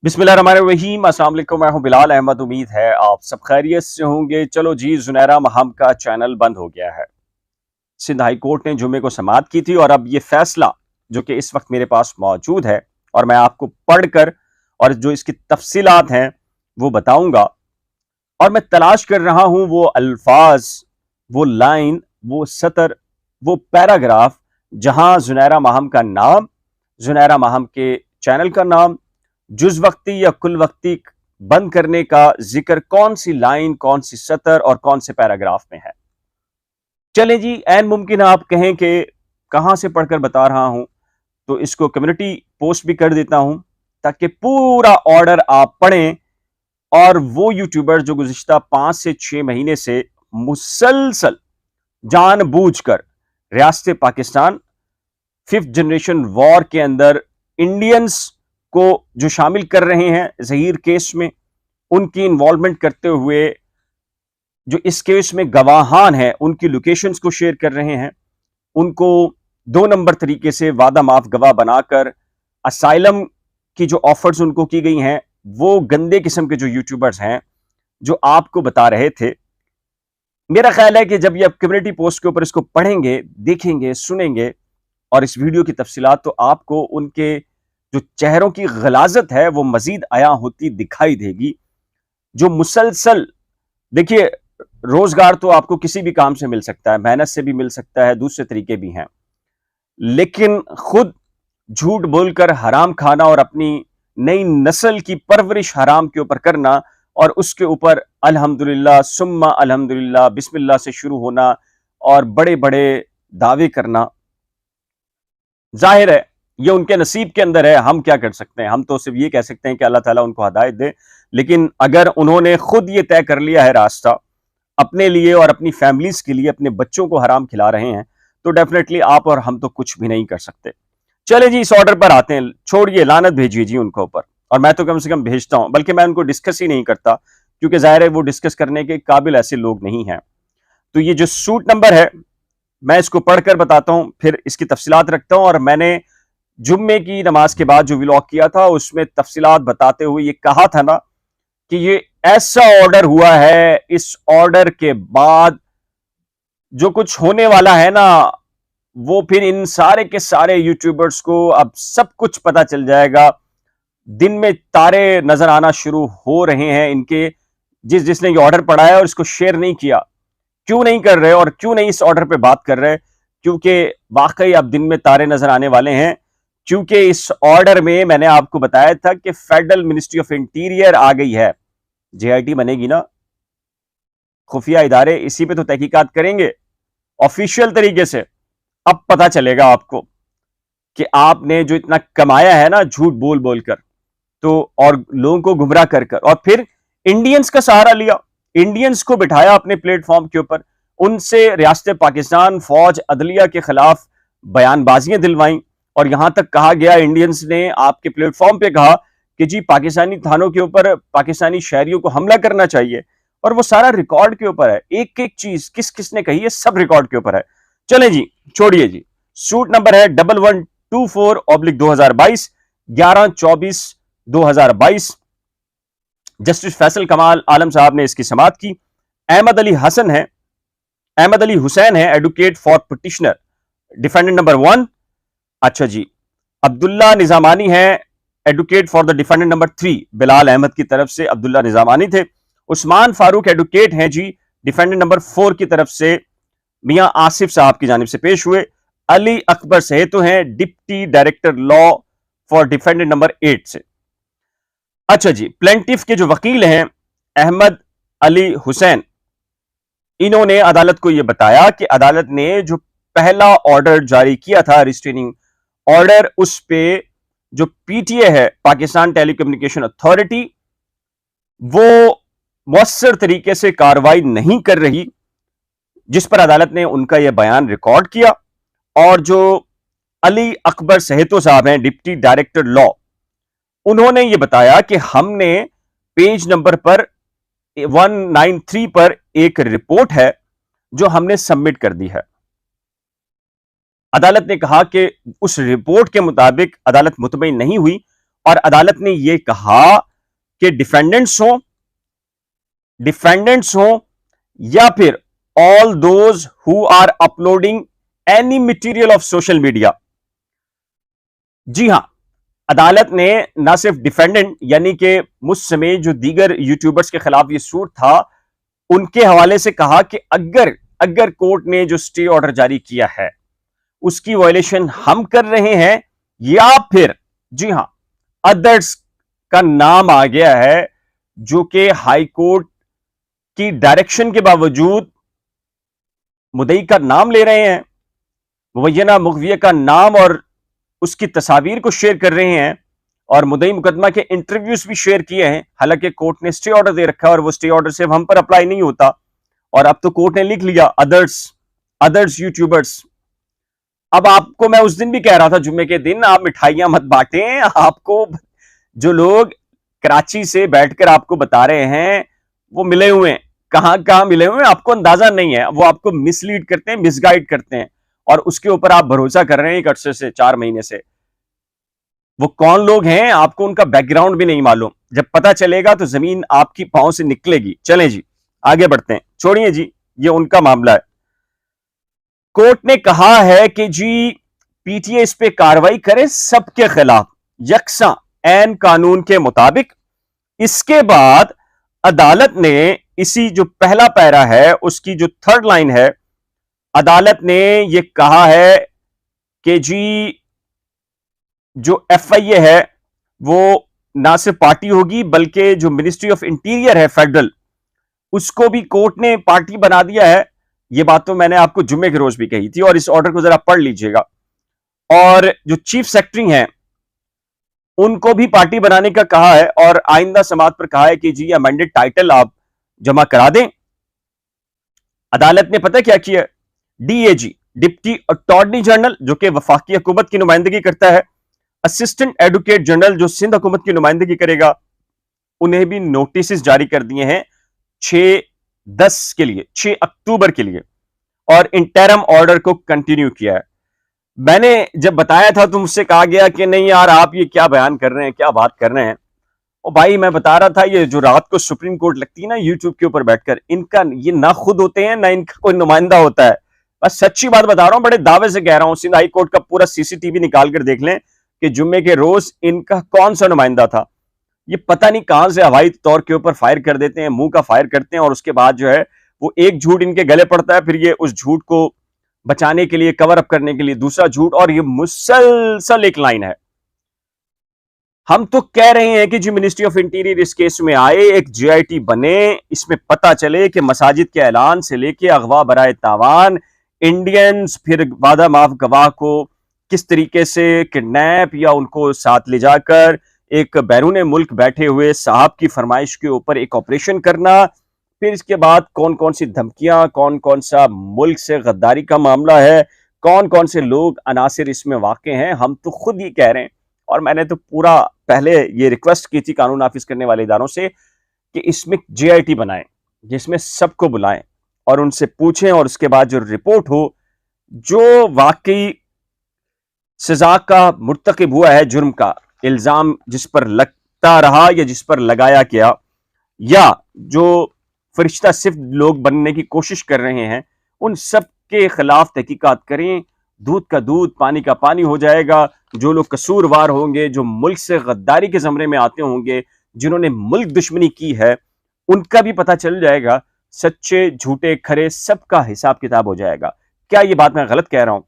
बिस्मिल्लाहिर्रहमानिर्रहीम। अस्सलाम वालेकुम। मैं हूं बिलाल अहमद। उम्मीद है आप सब खैरियत से होंगे। चलो जी, जुनैरा महम का चैनल बंद हो गया है। सिंध हाई कोर्ट ने जुमे को समाअत की थी और अब ये फैसला जो कि इस वक्त मेरे पास मौजूद है और मैं आपको पढ़कर और जो इसकी तफसीलात हैं वो बताऊंगा। और मैं तलाश कर रहा हूं वो अल्फाज, वो लाइन, वो सतर, वो पैराग्राफ जहां जुनैरा महम का नाम, जुनैरा महम के चैनल का नाम, जुज वक्ती या कुल वक्ती बंद करने का जिक्र कौन सी लाइन, कौन सी सतर और कौन से पैराग्राफ में है। चलें जी, ऐन मुमकिन है आप कहें कि कहां से पढ़कर बता रहा हूं, तो इसको कम्युनिटी पोस्ट भी कर देता हूं ताकि पूरा ऑर्डर आप पढ़ें। और वो यूट्यूबर जो गुज़िश्ता 5 से 6 महीने से मुसलसल जानबूझकर रियासत पाकिस्तान फिफ्थ जनरेशन वॉर के अंदर इंडियंस को जो शामिल कर रहे हैं ज़हीर केस में, उनकी इन्वॉल्वमेंट करते हुए जो इस केस में गवाहान हैं उनकी लोकेशंस को शेयर कर रहे हैं, उनको 2 नंबर तरीके से वादा माफ गवाह बनाकर असाइलम की जो ऑफर्स उनको की गई हैं, वो गंदे किस्म के जो यूट्यूबर्स हैं जो आपको बता रहे थे। मेरा ख्याल है कि जब ये आप कम्युनिटी पोस्ट के ऊपर इसको पढ़ेंगे, देखेंगे, सुनेंगे और इस वीडियो की तफसीलात, तो आपको उनके जो चेहरों की गलाजत है वो मजीद आया होती दिखाई देगी। जो मुसलसल, देखिए, रोजगार तो आपको किसी भी काम से मिल सकता है, मेहनत से भी मिल सकता है, दूसरे तरीके भी हैं, लेकिन खुद झूठ बोलकर हराम खाना और अपनी नई नस्ल की परवरिश हराम के ऊपर करना और उसके ऊपर अल्हम्दुलिल्लाह सुम्मा अल्हम्दुलिल्लाह बिस्मिल्लाह से शुरू होना और बड़े बड़े दावे करना, जाहिर है ये उनके नसीब के अंदर है। हम क्या कर सकते हैं? हम तो सिर्फ ये कह सकते हैं कि अल्लाह ताला उनको हदायत दे। लेकिन अगर उन्होंने खुद ये तय कर लिया है रास्ता अपने लिए और अपनी फैमिलीज के लिए, अपने बच्चों को हराम खिला रहे हैं, तो डेफिनेटली आप और हम तो कुछ भी नहीं कर सकते। चले जी, इस ऑर्डर पर आते हैं। छोड़िए, लानत भेजिए जी उनको ऊपर, और मैं तो कम से कम भेजता हूं, बल्कि मैं उनको डिस्कस ही नहीं करता क्योंकि जाहिर है वो डिस्कस करने के काबिल ऐसे लोग नहीं हैं। तो ये जो सूट नंबर है, मैं इसको पढ़कर बताता हूं, फिर इसकी तफसीलात रखता हूं। और मैंने जुम्मे की नमाज के बाद जो व्लॉग किया था उसमें तफसीलात बताते हुए ये कहा था ना कि ये ऐसा ऑर्डर हुआ है, इस ऑर्डर के बाद जो कुछ होने वाला है ना, वो फिर इन सारे के सारे यूट्यूबर्स को अब सब कुछ पता चल जाएगा। दिन में तारे नजर आना शुरू हो रहे हैं इनके। जिसने ये ऑर्डर पढ़ा है और इसको शेयर नहीं किया, क्यों नहीं कर रहे और क्यों नहीं इस ऑर्डर पे बात कर रहे? क्योंकि वाकई अब दिन में तारे नजर आने वाले हैं। क्योंकि इस ऑर्डर में मैंने आपको बताया था कि फेडरल मिनिस्ट्री ऑफ इंटीरियर आ गई है। जेआईटी बनेगी ना, खुफिया इदारे इसी पे तो तहकीकात करेंगे ऑफिशियल तरीके से। अब पता चलेगा आपको कि आपने जो इतना कमाया है ना झूठ बोल बोलकर, तो और लोगों को गुमराह कर कर, और फिर इंडियंस का सहारा लिया, इंडियंस को बिठाया अपने प्लेटफॉर्म के ऊपर, उनसे रियासत पाकिस्तान फौज अदलिया के खिलाफ बयानबाजियां दिलवाई। और यहां तक कहा गया, इंडियंस ने आपके प्लेटफॉर्म पे कहा कि जी पाकिस्तानी थानों के ऊपर पाकिस्तानी शहरियों को हमला करना चाहिए। और वो सारा रिकॉर्ड के ऊपर है, एक एक चीज किस किसने कही है सब रिकॉर्ड के ऊपर है। चले जी, छोड़िए जी। सूट नंबर है 1124/2022, 11/24/2022। जस्टिस फैसल कमाल आलम साहब ने इसकी समाअत की। अहमद अली हसन है, अहमद अली हुसैन है advocate for petitioner, defendant number 1। अच्छा जी, अब्दुल्ला निजामानी है advocate for the defendant number 3। Bilal Ahmed की तरफ से अब्दुल्ला निजामानी थे। उस्मान फारूक एडवोकेट हैं जी डिफेंडेंट नंबर 4 की तरफ से, मियां आसिफ साहब की जानिब से पेश हुए। अली अकबर सहेतो हैं deputy director law for defendant number 8 से। अच्छा जी, प्लेंटिफ के जो वकील हैं अहमद अली हुसैन, इन्होंने अदालत को यह बताया कि अदालत ने जो पहला ऑर्डर जारी किया था, रिस्ट्रेनिंग ऑर्डर, उस पे जो पीटीए है, पाकिस्तान टेलीकम्युनिकेशन अथॉरिटी, वो मौसर तरीके से कार्रवाई नहीं कर रही, जिस पर अदालत ने उनका यह बयान रिकॉर्ड किया। और जो अली अकबर सहेतो साहब हैं डिप्टी डायरेक्टर लॉ, उन्होंने यह बताया कि हमने पेज नंबर पर 193 पर एक रिपोर्ट है जो हमने सबमिट कर दी है। अदालत ने कहा कि उस रिपोर्ट के मुताबिक अदालत मुतमईन नहीं हुई और अदालत ने यह कहा कि डिफेंडेंट्स हो या फिर all those who are uploading any material of social media. जी हां, अदालत ने ना सिर्फ डिफेंडेंट यानी कि मुझ समेत जो दीगर यूट्यूबर्स के खिलाफ ये सूट था उनके हवाले से कहा कि अगर अगर कोर्ट ने जो स्टे ऑर्डर जारी किया है उसकी वायलेशन हम कर रहे हैं या फिर जी हां अदर्स का नाम आ गया है जो कि हाई कोर्ट की डायरेक्शन के बावजूद मुद्दई का नाम ले रहे हैं, मुबैना मुखविया का नाम और उसकी तस्वीर को शेयर कर रहे हैं और मुद्दई मुकदमा के इंटरव्यूज भी शेयर किए हैं। हालांकि कोर्ट ने स्टे ऑर्डर दे रखा है और वो स्टे ऑर्डर सिर्फ हम पर अप्लाई नहीं होता और अब तो कोर्ट ने लिख लिया अदर्स यूट्यूबर्स। अब आपको मैं उस दिन भी कह रहा था जुम्मे के दिन आप मिठाइयां मत बांटें, आपको जो लोग कराची से बैठकर आपको बता रहे हैं वो मिले हुए हैं, कहां कहां मिले हुए हैं आपको अंदाजा नहीं है, वो आपको मिसलीड करते हैं, मिसगाइड करते हैं और उसके ऊपर आप भरोसा कर रहे हैं एक अरसे से 4 महीने से। वो कौन लोग हैं आपको उनका बैकग्राउंड भी नहीं मालूम, जब पता चलेगा तो जमीन आपकी पांव से निकलेगी। चलें जी आगे बढ़ते हैं, छोड़िए जी ये उनका मामला है। कोर्ट ने कहा है कि जी पीटीए इस पे कार्रवाई करे सबके खिलाफ यकसा ऐन कानून के मुताबिक। इसके बाद अदालत ने इसी जो पहला पैरा है उसकी जो थर्ड लाइन है, अदालत ने यह कहा है कि जी जो एफआईए है वो ना सिर्फ पार्टी होगी बल्कि जो मिनिस्ट्री ऑफ इंटीरियर है फेडरल उसको भी कोर्ट ने पार्टी बना दिया है। यह बात तो मैंने आपको जुम्मे के रोज भी कही थी और इस ऑर्डर को जरा पढ़ लीजिएगा। और जो चीफ सेक्रेटरी हैं उनको भी पार्टी बनाने का कहा है और आइंदा समात पर कहा है कि जी अमेंडेड टाइटल आप जमा करा दें। अदालत ने पता क्या किया, डीएजी डिप्टी अटॉर्नी जनरल जो कि वफाकी हुकूमत की नुमाइंदगी करता है, असिस्टेंट एडवोकेट जनरल जो सिंध हुकूमत की नुमाइंदगी करेगा, उन्हें भी नोटिस जारी कर दिए हैं 6/10 के लिए, 6 अक्टूबर के लिए और इंटरम ऑर्डर को कंटिन्यू किया है। मैंने जब बताया था तो मुझसे कहा गया कि नहीं यार आप ये क्या बयान कर रहे हैं, क्या बात कर रहे हैं। और भाई मैं बता रहा था ये जो रात को सुप्रीम कोर्ट लगती है ना यूट्यूब के ऊपर बैठकर, इनका ये ना खुद होते हैं ना इनका कोई नुमाइंदा होता है। बस सच्ची बात बता रहा हूं, बड़े दावे से कह रहा हूं। सिंध हाई कोर्ट का पूरा सीसीटीवी निकाल कर देख लें कि जुम्मे के रोज इनका कौन सा नुमाइंदा था। ये पता नहीं कहां से हवाई तौर के ऊपर फायर कर देते हैं, मुंह का फायर करते हैं और उसके बाद जो है वो एक झूठ इनके गले पड़ता है, फिर ये उस झूठ को बचाने के लिए, कवर अप करने के लिए दूसरा झूठ, और ये मुसलसल एक लाइन है। हम तो कह रहे हैं कि जी मिनिस्ट्री ऑफ इंटीरियर इस केस में आए, एक जीआईटी बने, इसमें पता चले कि मसाजिद के ऐलान से लेके अगवा बराए तावान, इंडियंस, फिर वादा माफ गवाह को किस तरीके से किडनैप या उनको साथ ले जाकर एक बैरून मुल्क बैठे हुए साहब की फरमाइश के ऊपर एक ऑपरेशन करना, फिर इसके बाद कौन कौन सी धमकियां, कौन कौन सा मुल्क से गद्दारी का मामला है, कौन कौन से लोग अनासिर इसमें वाक़े हैं। हम तो खुद ही कह रहे हैं और मैंने तो पूरा पहले ये रिक्वेस्ट की थी कानून नाफिज करने वाले इदारों से कि इसमें जीआईटी बनाएं जिसमें सबको बुलाएं और उनसे पूछें और उसके बाद जो रिपोर्ट हो, जो वाकई सजा का मुर्तकिब हुआ है, जुर्म का इल्जाम जिस पर लगता रहा या जिस पर लगाया गया, या जो फरिश्ता सिर्फ लोग बनने की कोशिश कर रहे हैं, उन सब के खिलाफ तहकीकात करें। दूध का दूध, पानी का पानी हो जाएगा। जो लोग कसूरवार होंगे, जो मुल्क से गद्दारी के ज़मरे में आते होंगे, जिन्होंने मुल्क दुश्मनी की है, उनका भी पता चल जाएगा। सच्चे झूठे खरे सबका हिसाब किताब हो जाएगा। क्या ये बात मैं गलत कह रहा हूं?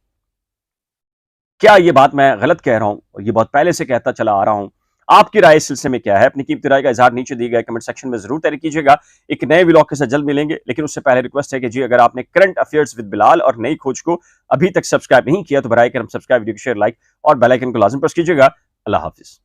क्या ये बात मैं गलत कह रहा हूं? और ये बहुत पहले से कहता चला आ रहा हूं। आपकी राय इस सिलसिले में क्या है? अपनी कीमती राय का इजहार नीचे दिए गए कमेंट सेक्शन में जरूर तहरीर कीजिएगा। एक नए व्लॉग के साथ जल्द मिलेंगे, लेकिन उससे पहले रिक्वेस्ट है कि जी अगर आपने करंट अफेयर्स विद बिलाल और नई खोज को अभी तक सब्सक्राइब नहीं किया तो बराए करम सब्सक्राइब, वीडियो को शेयर, लाइक और बेल आइकन को लाजम प्रेस कीजिएगा। अल्लाह हाफिज।